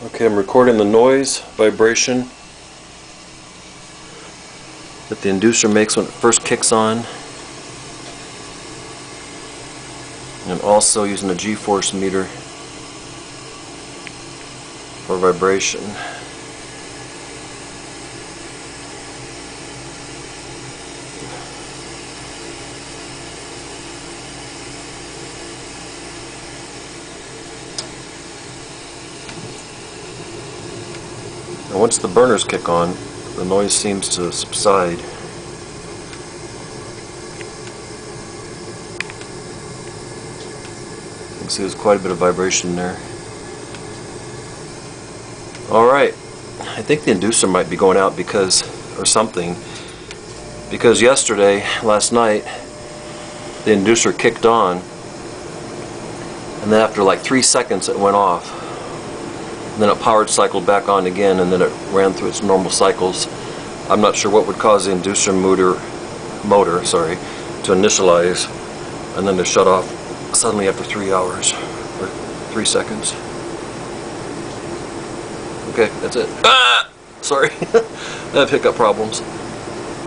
Okay, I'm recording the noise vibration that the inducer makes when it first kicks on, and also using a G-force meter for vibration. Now once the burners kick on, the noise seems to subside. You can see there's quite a bit of vibration there. Alright, I think the inducer might be going out because, or something, because last night, the inducer kicked on, and then after like 3 seconds it went off. And then it powered cycled back on again, and then it ran through its normal cycles. I'm not sure what would cause the inducer motor to initialize and then to shut off suddenly after 3 hours or 3 seconds. Okay, that's it. Sorry, I have hiccup problems.